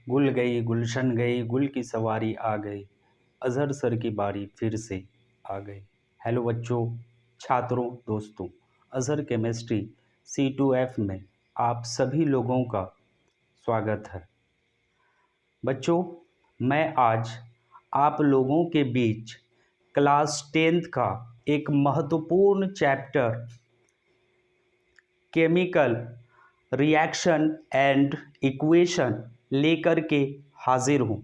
गुल गई गुलशन गई, गुल की सवारी आ गई, अजहर सर की बारी फिर से आ गई। हेलो बच्चों, छात्रों, दोस्तों, अजहर केमिस्ट्री C2F में आप सभी लोगों का स्वागत है। बच्चों, मैं आज आप लोगों के बीच क्लास 10th का एक महत्वपूर्ण chapter chemical reaction and equation लेकर के हाजिर हूँ।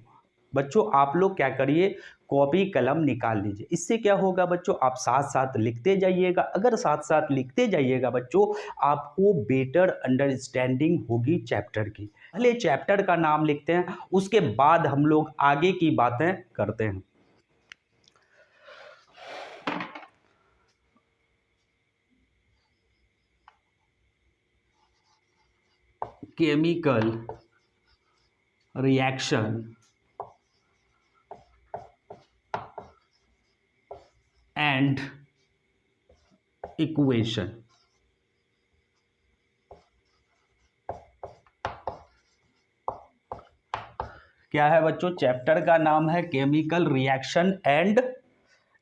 बच्चों, आप लोग क्या करिए, कॉपी कलम निकाल लीजिए। इससे क्या होगा बच्चों, आप साथ साथ लिखते जाइएगा। अगर साथ साथ लिखते जाइएगा बच्चों, आपको बेटर अंडरस्टैंडिंग होगी चैप्टर की। पहले चैप्टर का नाम लिखते हैं, उसके बाद हम लोग आगे की बातें करते हैं। Chemical reaction and equation. क्या है बच्चों, चैप्टर का नाम है केमिकल रिएक्शन एंड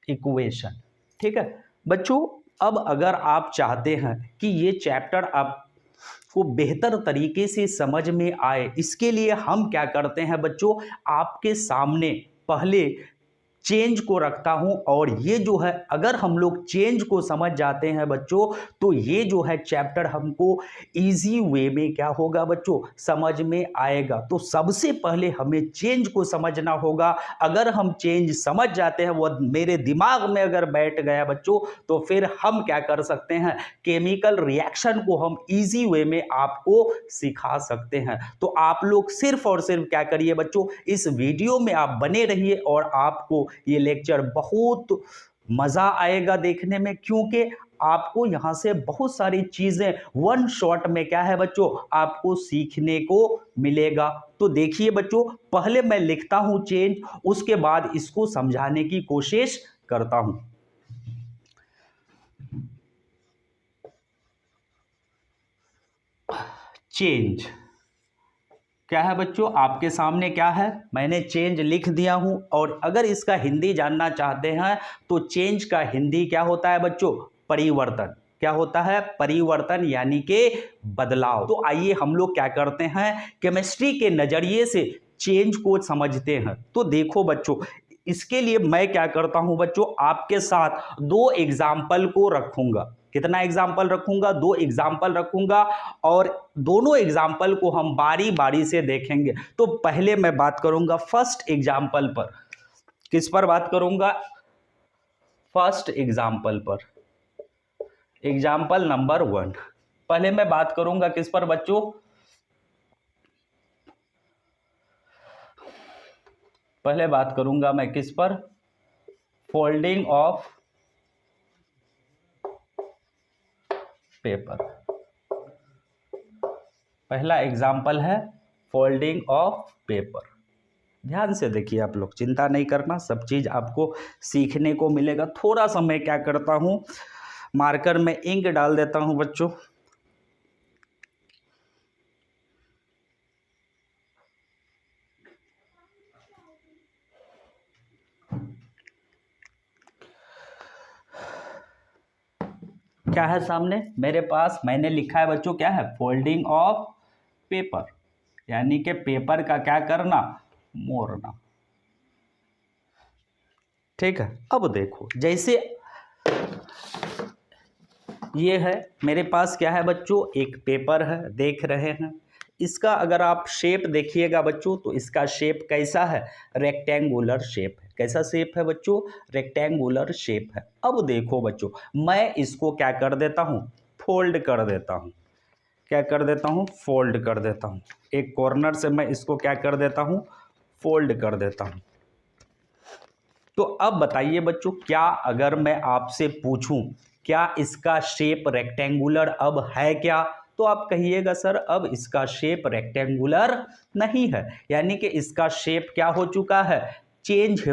इक्वेशन। ठीक है बच्चों, अब अगर आप चाहते हैं कि ये चैप्टर आपको बेहतर तरीके से समझ में आए, इसके लिए हम क्या करते हैं बच्चों, आपके सामने पहले चेंज को रखता हूं। और ये जो है, अगर हम लोग चेंज को समझ जाते हैं बच्चों, तो ये जो है चैप्टर हमको इजी वे में क्या होगा बच्चों, समझ में आएगा। तो सबसे पहले हमें चेंज को समझना होगा। अगर हम चेंज समझ जाते हैं, वो मेरे दिमाग में अगर बैठ गया बच्चों, तो फिर हम क्या कर सकते हैं, केमिकल रिएक्शन को हम इजी वे में आपको सिखा सकते हैं। तो आप लोग सिर्फ और सिर्फ क्या करिए बच्चों, इस वीडियो में आप बने रहिए और आपको ये लेक्चर बहुत मजा आएगा देखने में, क्योंकि आपको यहां से बहुत सारी चीजें वन शॉट में क्या है बच्चों, आपको सीखने को मिलेगा। तो देखिए बच्चों, पहले मैं लिखता हूं चेंज, उसके बाद इसको समझाने की कोशिश करता हूं। चेंज क्या है बच्चों, आपके सामने क्या है, मैंने चेंज लिख दिया हूं। और अगर इसका हिंदी जानना चाहते हैं, तो चेंज का हिंदी क्या होता है बच्चों, परिवर्तन। क्या होता है, परिवर्तन, यानी कि बदलाव। तो आइए हम लोग क्या करते हैं, केमिस्ट्री के नजरिए से चेंज को समझते हैं। तो देखो बच्चों, इसके लिए मैं क्या करता हूं बच्चों, आपके साथ दो एग्जाम्पल को रखूंगा। कितना एग्जाम्पल रखूंगा, दो एग्जाम्पल रखूंगा, और दोनों एग्जाम्पल को हम बारी बारी से देखेंगे। तो पहले मैं बात करूंगा फर्स्ट एग्जाम्पल पर। किस पर बात करूंगा, फर्स्ट एग्जाम्पल पर, एग्जाम्पल नंबर 1। पहले मैं बात करूंगा किस पर बच्चों, पहले बात करूंगा मैं किस पर, फोल्डिंग ऑफ पेपर। पहला एग्जाम्पल है फोल्डिंग ऑफ पेपर। ध्यान से देखिए, आप लोग चिंता नहीं करना, सब चीज आपको सीखने को मिलेगा। थोड़ा सा मैं क्या करता हूं, मार्कर में इंक डाल देता हूं बच्चों। क्या है सामने मेरे पास, मैंने लिखा है बच्चों, क्या है, फोल्डिंग ऑफ पेपर, यानी कि पेपर का क्या करना, मोड़ना। ठीक है, अब देखो, जैसे ये है मेरे पास, क्या है बच्चों, एक पेपर है, देख रहे हैं। इसका अगर आप शेप देखिएगा बच्चों, तो इसका शेप कैसा है, रेक्टेंगुलर शेप है। कैसा शेप है बच्चों, रेक्टेंगुलर शेप है। अब देखो बच्चों, मैं इसको क्या कर देता हूं, फोल्ड कर देता हूं। क्या कर देता हूं, फोल्ड कर देता हूं। एक कॉर्नर से मैं इसको क्या कर देता हूं, फोल्ड कर देता हूं। तो अब बताइए बच्चों, क्या अगर मैं आपसे पूछूं, क्या इसका शेप रेक्टेंगुलर अब है क्या, तो आप कहिएगा सर अब इसका शेप रेक्टेंगुलर नहीं है, यानी कि इसका शेप क्या हो चुका है, चेंज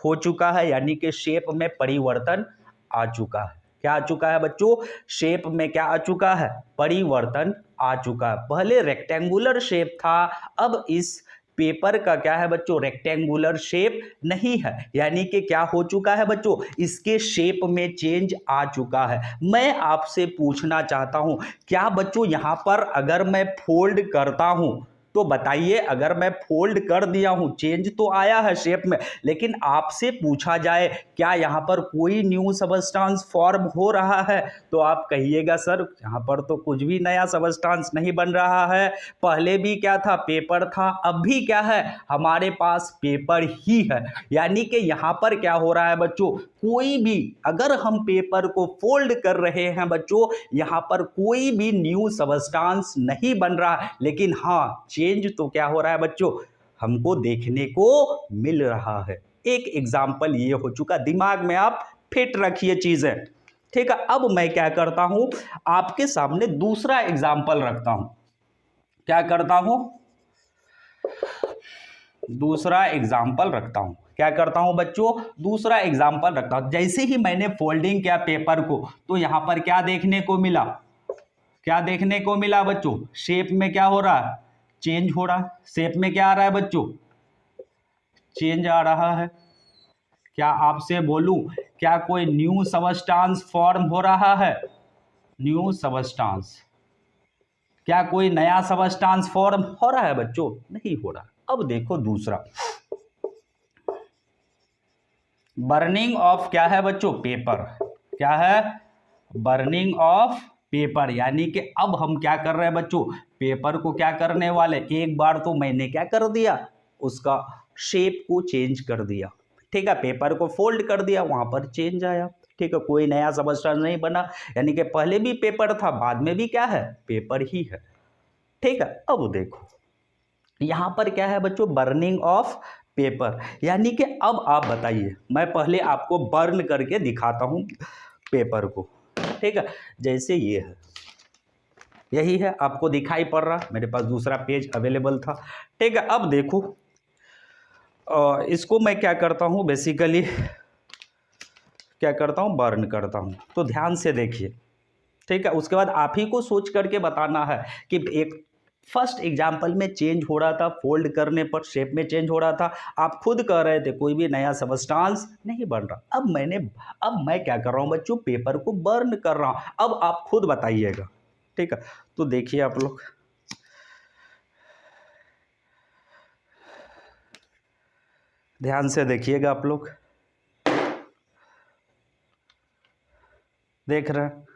हो चुका है, यानी कि शेप में परिवर्तन आ चुका है। क्या आ चुका है बच्चों, शेप में क्या आ चुका है, परिवर्तन आ चुका है। पहले रेक्टेंगुलर शेप था, अब इस पेपर का क्या है बच्चों, रेक्टेंगुलर शेप नहीं है, यानी कि क्या हो चुका है बच्चों, इसके शेप में चेंज आ चुका है। मैं आपसे पूछना चाहता हूं, क्या बच्चों यहां पर अगर मैं फोल्ड करता हूं तो बताइए, अगर मैं फोल्ड कर दिया हूं चेंज तो आया है शेप में, लेकिन आपसे पूछा जाए क्या यहां पर कोई न्यू सबस्टांस फॉर्म हो रहा है, तो आप कहिएगा सर यहां पर तो कुछ भी नया सबस्टांस नहीं बन रहा है, पहले भी क्या था, पेपर था, अब भी क्या है, हमारे पास पेपर ही है। यानी कि यहां पर क्या हो रहा है बच्चों, कोई भी अगर हम पेपर को फोल्ड कर रहे हैं बच्चों, यहां पर कोई भी न्यू सबस्टांस नहीं बन रहा, लेकिन हाँ चेंज तो क्या हो रहा है बच्चों, हमको देखने को मिल रहा है। एक एग्जाम्पल ये हो चुका, दिमाग में आप फिट रखिए चीजें, ठीक है। अब मैं क्या करता हूं, आपके सामने दूसरा एग्जाम्पल रखता हूं, क्या करता हूं, दूसरा एग्जाम्पल रखता हूं, क्या करता हूं बच्चों, दूसरा एग्जाम्पल रखता हूं। जैसे ही मैंने फोल्डिंग किया पेपर को, तो यहां पर क्या देखने को मिला, क्या देखने को मिला बच्चों, शेप में क्या हो रहा है, चेंज हो रहा है। शेप में क्या आ रहा है बच्चों, चेंज आ रहा है। क्या आपसे बोलूं, क्या कोई न्यू सबस्टांस फॉर्म हो रहा है, न्यू सबस्टांस, क्या कोई नया सबस्टांस फॉर्म हो रहा है बच्चों, नहीं हो रहा। अब देखो दूसरा, बर्निंग ऑफ क्या है बच्चों, पेपर, क्या है, बर्निंग ऑफ पेपर, यानी कि अब हम क्या कर रहे हैं बच्चों, पेपर को क्या करने वाले, एक बार तो मैंने क्या कर दिया, उसका शेप को चेंज कर दिया, ठीक है, पेपर को फोल्ड कर दिया, वहां पर चेंज आया, ठीक है, कोई नया सबस्टांस नहीं बना, यानी कि पहले भी पेपर था, बाद में भी क्या है, पेपर ही है, ठीक है। अब देखो यहां पर क्या है बच्चों, बर्निंग ऑफ पेपर, यानी कि अब आप बताइए, मैं पहले आपको बर्न करके दिखाता हूं पेपर को, ठीक है। जैसे ये है, यही है, आपको दिखाई पड़ रहा, मेरे पास दूसरा पेज अवेलेबल था, ठीक है। अब देखो इसको मैं क्या करता हूं, बेसिकली क्या करता हूं, बर्न करता हूं, तो ध्यान से देखिए, ठीक है। उसके बाद आप ही को सोच करके बताना है कि एक फर्स्ट एग्जाम्पल में चेंज हो रहा था, फोल्ड करने पर शेप में चेंज हो रहा था, आप खुद कह रहे थे कोई भी नया सबस्टांस नहीं बन रहा। अब मैं क्या कर रहा हूं बच्चों, पेपर को बर्न कर रहा हूं, अब आप खुद बताइएगा, ठीक है। तो देखिए आप लोग, ध्यान से देखिएगा, आप लोग देख रहे हैं,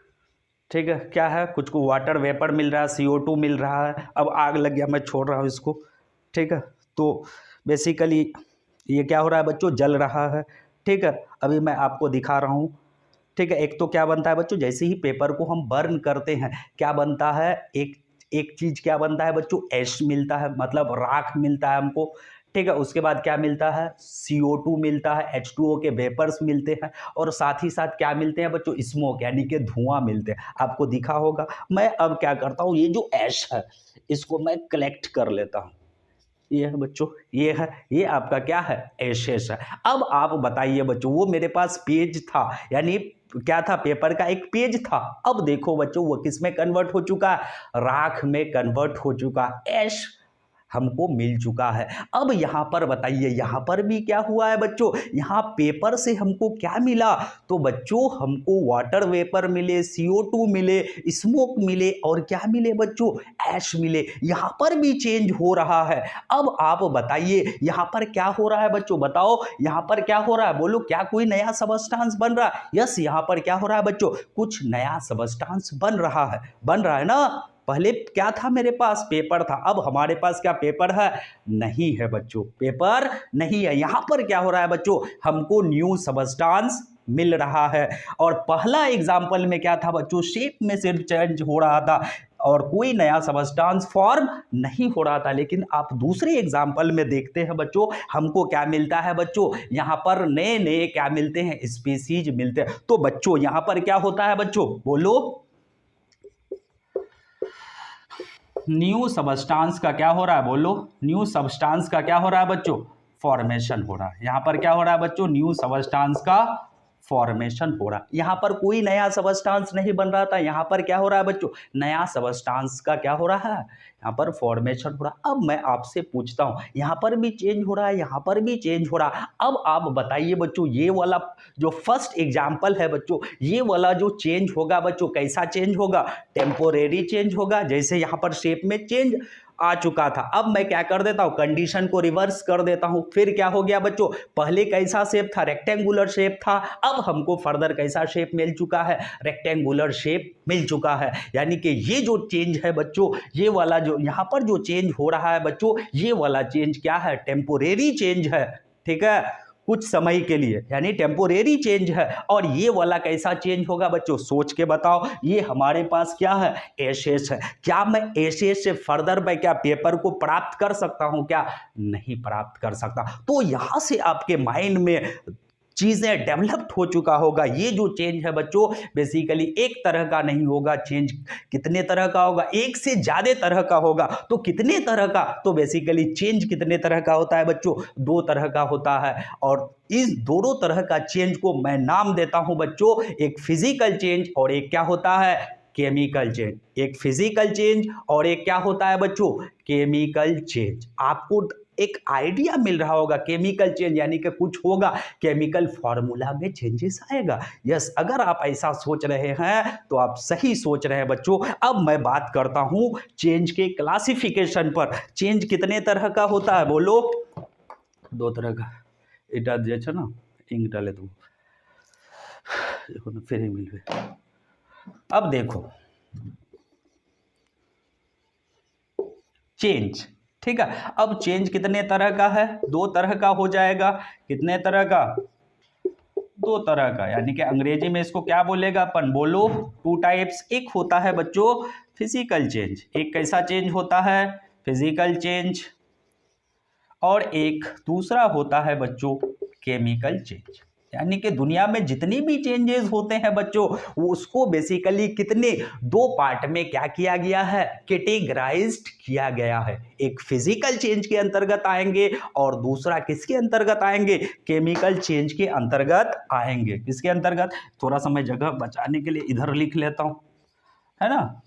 ठीक है, क्या है, कुछ को वाटर वेपर मिल रहा है, CO2 मिल रहा है, अब आग लग गया, मैं छोड़ रहा हूँ इसको, ठीक है। तो बेसिकली ये क्या हो रहा है बच्चों, जल रहा है, ठीक है। अभी मैं आपको दिखा रहा हूँ, ठीक है। एक तो क्या बनता है बच्चों, जैसे ही पेपर को हम बर्न करते हैं क्या बनता है, एक चीज क्या बनता है बच्चों, ऐश मिलता है, मतलब राख मिलता है हमको, ठीक है। उसके बाद क्या मिलता है, CO2 मिलता है, H2O के वेपर्स मिलते हैं, और साथ ही साथ क्या मिलते हैं बच्चों, स्मोक, यानी कि धुआं मिलते हैं, आपको दिखा होगा। मैं अब क्या करता हूं, ये जो ऐश है इसको मैं कलेक्ट कर लेता हूं, ये है बच्चों, ये है, ये आपका क्या है, एशेस है। अब आप बताइए बच्चों, वो मेरे पास पेज था, यानी क्या था, पेपर का एक पेज था, अब देखो बच्चों वो किस में कन्वर्ट हो चुका है, राख में कन्वर्ट हो चुका, ऐश हमको मिल चुका है। अब यहां पर बताइए, यहां पर भी क्या हुआ है बच्चों, यहां पेपर से हमको क्या मिला, तो बच्चों हमको वाटर वेपर मिले, CO2 मिले, स्मोक मिले, और क्या मिले बच्चों, ऐश मिले। यहां पर भी चेंज हो रहा है। अब आप बताइए यहां पर क्या हो रहा है बच्चों, बताओ यहां पर क्या हो रहा है, बोलो, क्या कोई नया सबस्टांस बन रहा है, यस, यहां पर क्या हो रहा है बच्चों, कुछ नया सबस्टांस बन रहा है ना। पहले क्या था, मेरे पास पेपर था, अब हमारे पास क्या पेपर है, नहीं है बच्चों, पेपर नहीं है। यहां पर क्या हो रहा है बच्चों, हमको न्यू सबस्टांस मिल रहा है। और पहला एग्जाम्पल में क्या था बच्चों, शेप में सिर्फ चेंज हो रहा था और कोई नया सबस्टांस फॉर्म नहीं हो रहा था। लेकिन आप दूसरे एग्जाम्पल में देखते हैं बच्चों, हमको क्या मिलता है बच्चों, यहां पर नए नए क्या मिलते हैं, स्पीसीज मिलते हैं। तो बच्चों यहां पर क्या होता है बच्चों, बोलो, न्यू सबस्टांस का क्या हो रहा है, बोलो, न्यू सबस्टांस का क्या हो रहा है बच्चों, फॉर्मेशन हो रहा है। यहां पर क्या हो रहा है बच्चों, न्यू सबस्टांस का फॉर्मेशन हो रहा। यहाँ पर कोई नया सबस्टांस नहीं बन रहा था, यहाँ पर क्या हो रहा है बच्चों, नया सबस्टांस का क्या हो रहा है, यहाँ पर फॉर्मेशन हो रहा। अब मैं आपसे पूछता हूँ, यहाँ पर भी चेंज हो रहा है, यहाँ पर भी चेंज हो रहा। अब आप बताइए बच्चों, ये वाला जो फर्स्ट एग्जाम्पल है बच्चों, ये वाला जो चेंज होगा बच्चों, कैसा चेंज होगा, टेम्पोरेरी चेंज होगा। जैसे यहाँ पर शेप में चेंज आ चुका था, अब मैं क्या कर देता हूं, कंडीशन को रिवर्स कर देता हूं। फिर क्या हो गया बच्चों, पहले कैसा शेप था, रेक्टेंगुलर शेप था, अब हमको फर्दर कैसा शेप मिल चुका है, रेक्टेंगुलर शेप मिल चुका है। यानी कि ये जो चेंज है बच्चों, ये वाला जो यहां पर जो चेंज हो रहा है बच्चों, ये वाला चेंज क्या है, टेम्पोरेरी चेंज है। ठीक है, कुछ समय के लिए, यानी टेम्पोरेरी चेंज है। और ये वाला कैसा चेंज होगा बच्चों, सोच के बताओ। ये हमारे पास क्या है, एशेस है। क्या मैं एशेस से फर्दर मैं क्या पेपर को प्राप्त कर सकता हूं, क्या नहीं प्राप्त कर सकता। तो यहां से आपके माइंड में चीज़ें डेवलप्ड हो चुका होगा। ये जो चेंज है बच्चों, बेसिकली एक तरह का नहीं होगा, चेंज कितने तरह का होगा, एक से ज़्यादा तरह का होगा। तो कितने तरह का, तो बेसिकली चेंज कितने तरह का होता है बच्चों, दो तरह का होता है। और इस दोनों तरह का चेंज को मैं नाम देता हूं बच्चों, एक फिजिकल चेंज और एक क्या होता है, केमिकल चेंज। एक फिजिकल चेंज और एक क्या होता है बच्चों, केमिकल चेंज। आपको एक आइडिया मिल रहा होगा, केमिकल चेंज यानी कि कुछ होगा, केमिकल फॉर्मूला में चेंजेस आएगा। यस, अगर आप ऐसा सोच रहे हैं तो आप सही सोच रहे हैं बच्चों। अब मैं बात करता हूं चेंज के क्लासिफिकेशन पर। चेंज कितने तरह का होता है, बोलो, दो तरह का। इटा जे छे ना इंग डाले तो देखो ना फिर ही मिल। अब देखो चेंज, ठीक है। अब चेंज कितने तरह का है, दो तरह का हो जाएगा। कितने तरह का, दो तरह का। यानी कि अंग्रेजी में इसको क्या बोलेगा अपन, बोलो, टू टाइप्स। एक होता है बच्चों फिजिकल चेंज, एक कैसा चेंज होता है, फिजिकल चेंज। और एक दूसरा होता है बच्चों केमिकल चेंज। यानी कि दुनिया में जितनी भी चेंजेस होते हैं बच्चों, वो उसको बेसिकली कितने, दो पार्ट में क्या किया गया है, कैटेगराइज्ड किया गया है। एक फिजिकल चेंज के अंतर्गत आएंगे और दूसरा किसके अंतर्गत आएंगे, केमिकल चेंज के अंतर्गत आएंगे। किसके अंतर्गत, थोड़ा सा मैं जगह बचाने के लिए इधर लिख लेता हूं, है ना,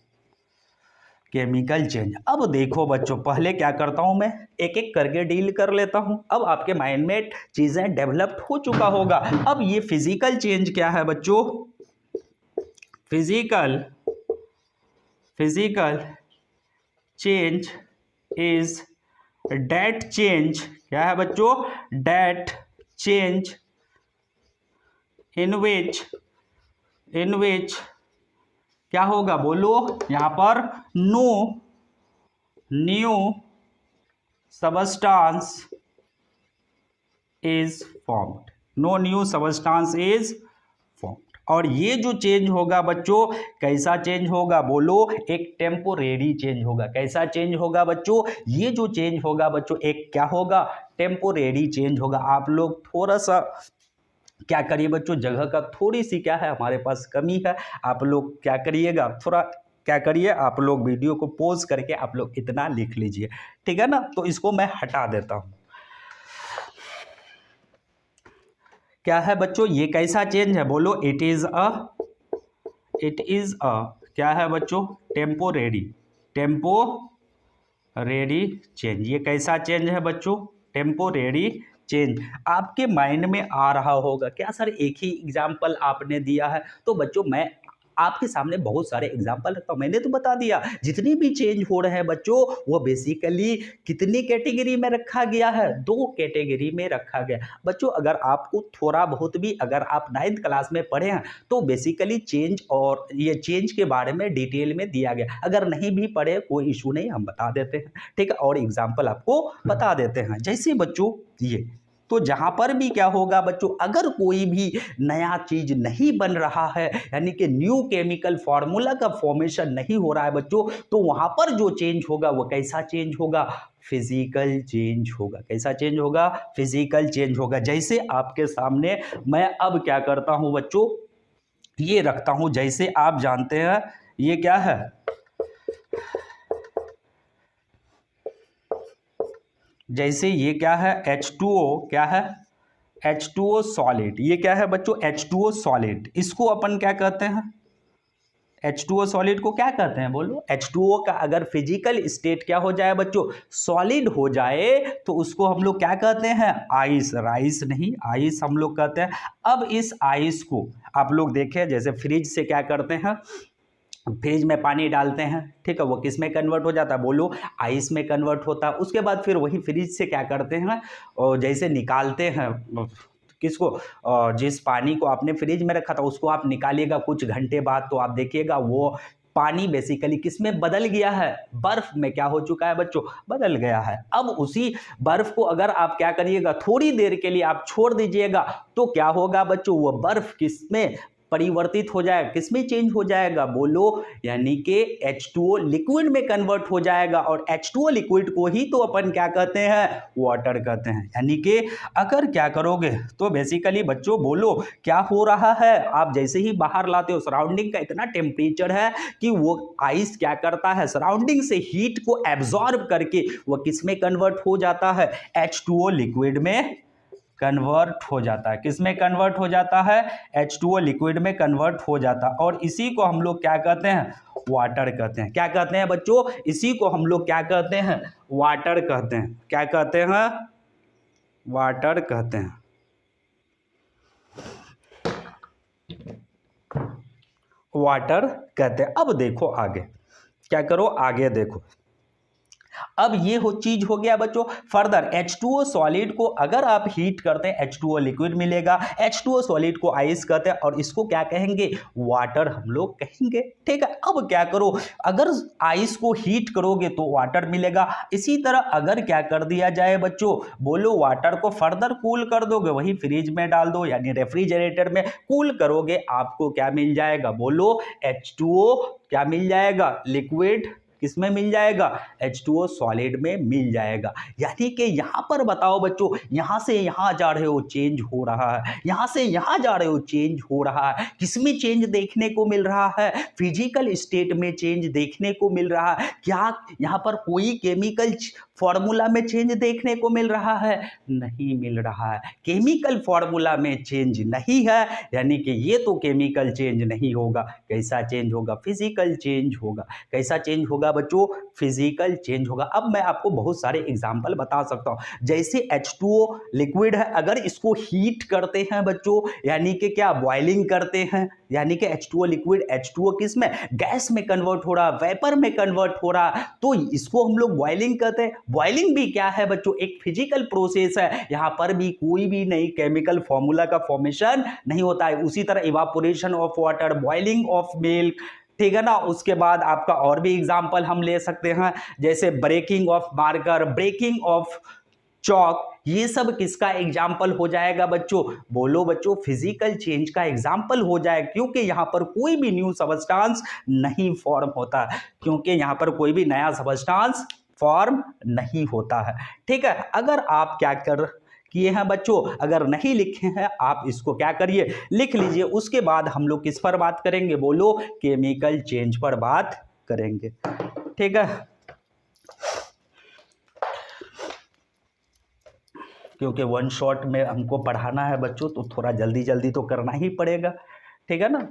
केमिकल चेंज। अब देखो बच्चों, पहले क्या करता हूं मैं, एक एक करके डील कर लेता हूं। अब आपके माइंड में चीजें डेवलप्ड हो चुका होगा। अब ये फिजिकल चेंज क्या है बच्चों, physical change is that change, क्या है बच्चों, डेट चेंज इन विच क्या होगा, बोलो, यहां पर no new substance is formed, no new substance is formed. और ये जो चेंज होगा बच्चों, कैसा चेंज होगा, बोलो, एक टेम्पोरेरी चेंज होगा। कैसा चेंज होगा बच्चों, ये जो चेंज होगा बच्चों, एक क्या होगा, टेम्पोरेरी चेंज होगा। आप लोग थोड़ा सा क्या करिए बच्चों, जगह का थोड़ी सी क्या है हमारे पास कमी है। आप लोग क्या करिएगा, थोड़ा क्या करिए, आप लोग वीडियो को पॉज करके आप लोग इतना लिख लीजिए, ठीक है ना। तो इसको मैं हटा देता हूं। क्या है बच्चों, ये कैसा चेंज है, बोलो, इट इज अ क्या है बच्चों, टेम्पोरेरी चेंज। ये कैसा चेंज है बच्चों, टेम्पोरेरी चेंज। आपके माइंड में आ रहा होगा क्या सर एक ही एग्जाम्पल आपने दिया है, तो बच्चों मैं आपके सामने बहुत सारे एग्जाम्पल रखता हूं। मैंने तो बता दिया जितनी भी चेंज हो रहे हैं बच्चों, वो बेसिकली कितनी कैटेगरी में रखा गया है, दो कैटेगरी में रखा गया। बच्चों अगर आपको थोड़ा बहुत भी, अगर आप 9th क्लास में पढ़े हैं तो बेसिकली चेंज और ये चेंज के बारे में डिटेल में दिया गया। अगर नहीं भी पढ़े कोई इशू नहीं, हम बता देते हैं, ठीक है, और एग्जाम्पल आपको बता देते हैं। जैसे बच्चों ये, तो जहां पर भी क्या होगा बच्चों, अगर कोई भी नया चीज नहीं बन रहा है, यानी कि न्यू केमिकल फॉर्मूला का फॉर्मेशन नहीं हो रहा है बच्चों, तो वहां पर जो चेंज होगा वो कैसा चेंज होगा, फिजिकल चेंज होगा। कैसा चेंज होगा, फिजिकल चेंज होगा। जैसे आपके सामने मैं अब क्या करता हूं बच्चों, ये रखता हूं। जैसे आप जानते हैं ये क्या है, जैसे ये क्या है, H2O क्या है, H2O सॉलिड, ये क्या है बच्चों? H2O solid. इसको अपन क्या कहते हैं? H2O सॉलिड को क्या कहते हैं बोलो? H2O का अगर फिजिकल स्टेट क्या हो जाए बच्चों? सॉलिड हो जाए तो उसको हम लोग क्या कहते हैं? आइस। राइस नहीं, आइस हम लोग कहते हैं। अब इस आइस को आप लोग देखें, जैसे फ्रिज से क्या करते हैं? फ्रिज में पानी डालते हैं, ठीक है, वो किस में कन्वर्ट हो जाता है बोलो? आइस में कन्वर्ट होता है। उसके बाद फिर वही फ्रिज से क्या करते हैं? और जैसे निकालते हैं किसको? जिस पानी को आपने फ्रिज में रखा था उसको आप निकालिएगा कुछ घंटे बाद, तो आप देखिएगा वो पानी बेसिकली किस में बदल गया है? बर्फ में क्या हो चुका है बच्चों? बदल गया है। अब उसी बर्फ को अगर आप क्या करिएगा, थोड़ी देर के लिए आप छोड़ दीजिएगा, तो क्या होगा बच्चों? वो बर्फ किस में परिवर्तित हो जाएगा? किसमें चेंज हो जाएगा बोलो? यानी कि H2O लिक्विड में कन्वर्ट हो जाएगा। और H2O लिक्विड को ही तो अपन क्या कहते हैं? वाटर कहते हैं। यानी कि अगर क्या करोगे तो बेसिकली बच्चों बोलो क्या हो रहा है? आप जैसे ही बाहर लाते हो, सराउंडिंग का इतना टेम्परेचर है कि वो आइस क्या करता है? सराउंडिंग से हीट को एब्जॉर्ब करके वो किस में कन्वर्ट हो जाता है? H2O लिक्विड में कन्वर्ट हो जाता है। किस में कन्वर्ट हो जाता है? H2O लिक्विड में कन्वर्ट हो जाता है। और इसी को हम लोग क्या कहते हैं? वाटर कहते हैं। क्या कहते हैं बच्चों? इसी को हम लोग क्या कहते हैं? वाटर कहते हैं। क्या कहते हैं? वाटर कहते हैं। वाटर कहते हैं। अब देखो आगे क्या करो, आगे देखो। अब ये हो चीज हो गया बच्चों। फर्दर H2O सॉलिड को अगर आप हीट करते हैं H2O लिक्विड मिलेगा। H2O सॉलिड को आइस कहते हैं और इसको क्या कहेंगे? वाटर हम लोग कहेंगे। ठीक है, अब क्या करो, अगर आइस को हीट करोगे तो वाटर मिलेगा। इसी तरह अगर क्या कर दिया जाए बच्चों बोलो, वाटर को फर्दर कूल कर दोगे, वही फ्रिज में डाल दो यानी रेफ्रिजरेटर में कूल करोगे, आपको क्या मिल जाएगा बोलो? H2O क्या मिल जाएगा? लिक्विड किसमें मिल जाएगा? H2O सॉलिड में मिल जाएगा। यानी कि यहां पर बताओ बच्चों, यहां से यहां जा रहे हो चेंज हो रहा है, यहां से यहां जा रहे हो चेंज हो रहा है। किसमें चेंज देखने को मिल रहा है? फिजिकल स्टेट में चेंज देखने को मिल रहा है। क्या यहां पर कोई केमिकल फॉर्मूला में चेंज देखने को मिल रहा है? नहीं मिल रहा है। केमिकल फॉर्मूला में चेंज नहीं है, यानी कि ये तो केमिकल चेंज नहीं होगा। कैसा चेंज होगा? फिजिकल चेंज होगा। कैसा चेंज होगा बच्चों? फिजिकल चेंज होगा। अब मैं आपको बहुत सारे एग्जांपल बता सकता हूं। जैसे H2O लिक्विड है, अगर इसको हीट करते हैं बच्चों, यानी कि क्या बॉइलिंग करते हैं, यानी कि H2O लिक्विड H2O किस में? गैस में कन्वर्ट हो रहा, वेपर में कन्वर्ट हो रहा, तो इसको हम लोग बॉइलिंग कहते हैं। बॉइलिंग भी क्या है बच्चों? एक फिजिकल प्रोसेस है। यहां पर भी कोई भी नई केमिकल फॉर्मूला का फॉर्मेशन नहीं होता है। उसी तरह evaporation of water, boiling of milk, ठीक है ना। उसके बाद आपका और भी एग्जांपल हम ले सकते हैं, जैसे breaking of marker, breaking of chalk, ये सब किसका एग्जाम्पल हो जाएगा बच्चों? बोलो बच्चों, फिजिकल चेंज का एग्जाम्पल हो जाए, क्योंकि यहां पर कोई भी न्यू सबस्टांस नहीं फॉर्म होता है, क्योंकि यहां पर कोई भी नया सबस्टांस फॉर्म नहीं होता है। ठीक है, अगर आप क्या कर किए हैं बच्चों, अगर नहीं लिखे हैं आप इसको क्या करिए, लिख लीजिए। उसके बाद हम लोग किस पर बात करेंगे बोलो? केमिकल चेंज पर बात करेंगे। ठीक है, क्योंकि वन शॉट में हमको पढ़ाना है बच्चों, तो थोड़ा जल्दी जल्दी तो करना ही पड़ेगा। ठीक है ना।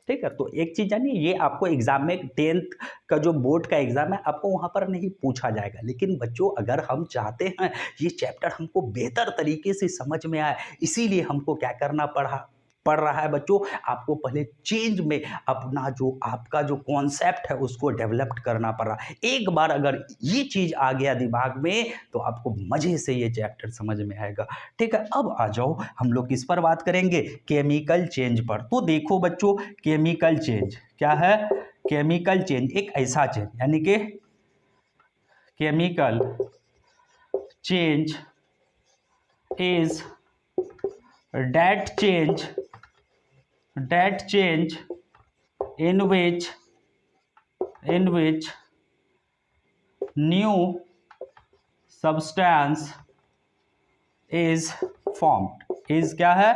ठीक है, तो एक चीज जानिए, ये आपको एग्जाम में 10th का जो बोर्ड का एग्जाम है आपको वहां पर नहीं पूछा जाएगा, लेकिन बच्चों अगर हम चाहते हैं ये चैप्टर हमको बेहतर तरीके से समझ में आए, इसीलिए हमको क्या करना पड़ रहा है बच्चों, आपको पहले चेंज में अपना जो आपका जो कॉन्सेप्ट है उसको डेवलप करना पड़ रहा है। एक बार अगर ये चीज आ गया दिमाग में तो आपको मजे से ये चैप्टर समझ में आएगा। ठीक है, अब आ जाओ हम लोग किस पर बात करेंगे? केमिकल चेंज पर। तो देखो बच्चों, केमिकल चेंज क्या है? केमिकल चेंज एक ऐसा चेंज, यानी कि chemical change is that change in which new substance is formed। is क्या है?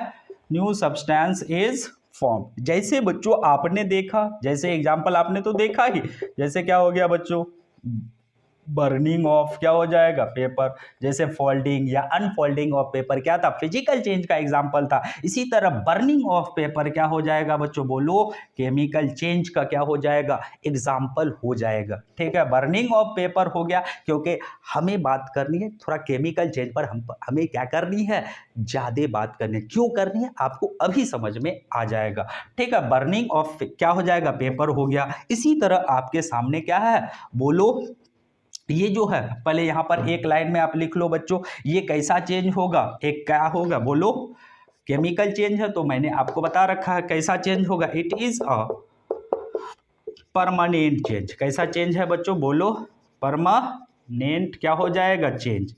New substance is form. जैसे बच्चों आपने देखा, जैसे एग्जांपल आपने तो देखा ही, जैसे क्या हो गया बच्चों? बर्निंग ऑफ क्या हो जाएगा पेपर, जैसे फोल्डिंग या अनफोल्डिंग ऑफ पेपर क्या था, फिजिकल चेंज का एग्जांपल था। इसी तरह बर्निंग ऑफ पेपर क्या हो जाएगा बच्चों, बोलो, केमिकल चेंज का क्या हो जाएगा, एग्जांपल हो जाएगा। ठीक है, बर्निंग ऑफ पेपर हो गया, क्योंकि हमें बात करनी है थोड़ा केमिकल चेंज पर, हमें क्या करनी है, ज्यादा बात करनी है। क्यों करनी है आपको अभी समझ में आ जाएगा। ठीक है, बर्निंग ऑफ क्या हो जाएगा, पेपर हो गया। इसी तरह आपके सामने क्या है, बोलो, ये जो है, पहले यहां पर एक लाइन में आप लिख लो बच्चों, ये कैसा चेंज होगा, एक क्या होगा, बोलो, केमिकल चेंज है, तो मैंने आपको बता रखा है कैसा चेंज होगा, it is a permanent change. कैसा चेंज है बच्चों, बोलो, परमानेंट क्या हो जाएगा, चेंज।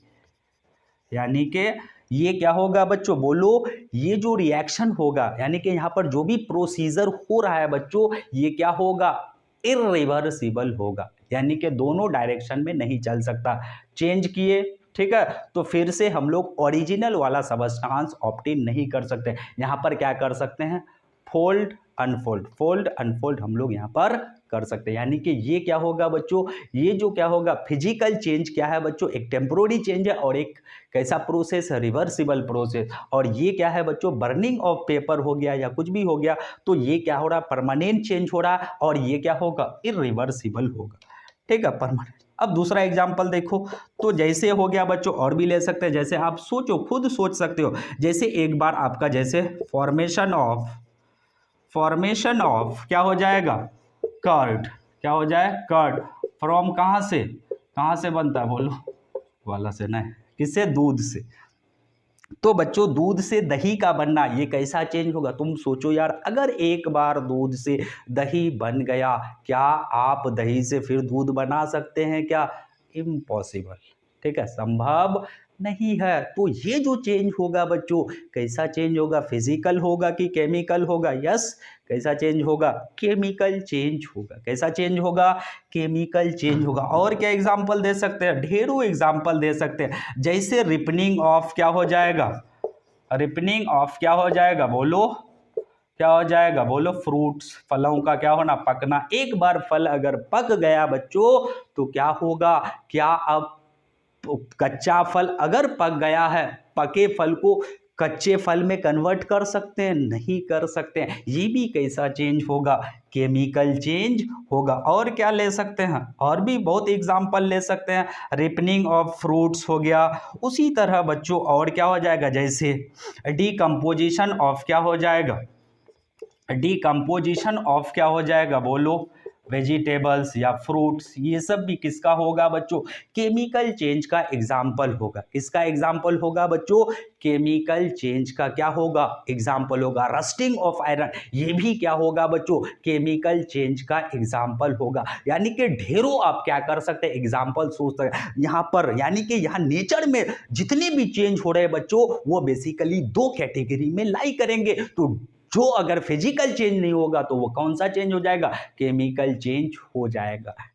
यानी कि ये क्या होगा बच्चों, बोलो, ये जो रिएक्शन होगा, यानी कि यहां पर जो भी प्रोसीजर हो रहा है बच्चों, ये क्या होगा, इरिवर्सिबल होगा, यानी कि दोनों डायरेक्शन में नहीं चल सकता। चेंज किए, ठीक है, तो फिर से हम लोग ओरिजिनल वाला सबस्टांस ऑब्टेन नहीं कर सकते। यहां पर क्या कर सकते हैं, फोल्ड अनफोल्ड, फोल्ड अनफोल्ड हम लोग यहां पर कर सकते हैं। यानी कि ये क्या होगा बच्चों, ये जो क्या होगा, फिजिकल चेंज क्या है बच्चों, एक टेम्पोररी चेंज है और एक कैसा प्रोसेस है, रिवर्सिबल प्रोसेस। और ये क्या है बच्चों, बर्निंग ऑफ पेपर हो गया या कुछ भी हो गया, तो ये क्या हो रहा है, परमानेंट चेंज हो रहा है, और ये क्या होगा, इरिवर्सिबल होगा। ठीक है, परमानेंट। अब दूसरा एग्जाम्पल देखो, तो जैसे हो गया बच्चों, और भी ले सकते हैं, जैसे आप सोचो, खुद सोच सकते हो, जैसे एक बार आपका जैसे फॉर्मेशन ऑफ क्या हो जाएगा, कर्ड, क्या हो जाए, कर्ड, फ्रॉम कहाँ से बनता है, बोलो, वाला से नहीं, किससे, दूध से। तो बच्चों दूध से दही का बनना, ये कैसा चेंज होगा, तुम सोचो यार, अगर एक बार दूध से दही बन गया, क्या आप दही से फिर दूध बना सकते हैं क्या, इम्पॉसिबल। ठीक है, संभव नहीं है। तो ये जो चेंज होगा बच्चों, कैसा चेंज होगा, फिजिकल होगा कि केमिकल होगा, यस, कैसा चेंज होगा, केमिकल चेंज होगा। कैसा चेंज होगा, केमिकल चेंज होगा। और क्या एग्जांपल दे सकते हैं, ढेरों एग्जांपल दे सकते हैं, जैसे रिपनिंग ऑफ क्या हो जाएगा, रिपनिंग ऑफ क्या हो जाएगा, बोलो, क्या हो जाएगा, बोलो, फ्रूट्स, फलों का क्या होना, पकना। एक बार फल अगर पक गया बच्चों, तो क्या होगा, क्या अब कच्चा फल अगर पक गया है, पके फल को कच्चे फल में कन्वर्ट कर सकते हैं, नहीं कर सकते हैं। ये भी कैसा चेंज होगा, केमिकल चेंज होगा। और क्या ले सकते हैं, और भी बहुत एग्जांपल ले सकते हैं, रिपनिंग ऑफ फ्रूट्स हो गया। उसी तरह बच्चों और क्या हो जाएगा, जैसे डीकम्पोजिशन ऑफ क्या हो जाएगा, डीकम्पोजिशन ऑफ क्या हो जाएगा, बोलो, वेजिटेबल्स या फ्रूट्स, ये सब भी किसका होगा बच्चों, केमिकल चेंज का एग्जाम्पल होगा। इसका एग्जाम्पल होगा बच्चों, केमिकल चेंज का क्या होगा, एग्जाम्पल होगा। रस्टिंग ऑफ आयरन, ये भी क्या होगा बच्चों, केमिकल चेंज का एग्जाम्पल होगा। यानी कि ढेरों आप क्या कर सकते हैं, एग्जाम्पल सोच सकते हैं यहाँ पर। यानी कि यहाँ नेचर में जितने भी चेंज हो रहे हैं बच्चों, वो बेसिकली दो कैटेगरी में लाई करेंगे। तो जो अगर फिजिकल चेंज नहीं होगा, तो वो कौन सा चेंज हो जाएगा, केमिकल चेंज हो जाएगा।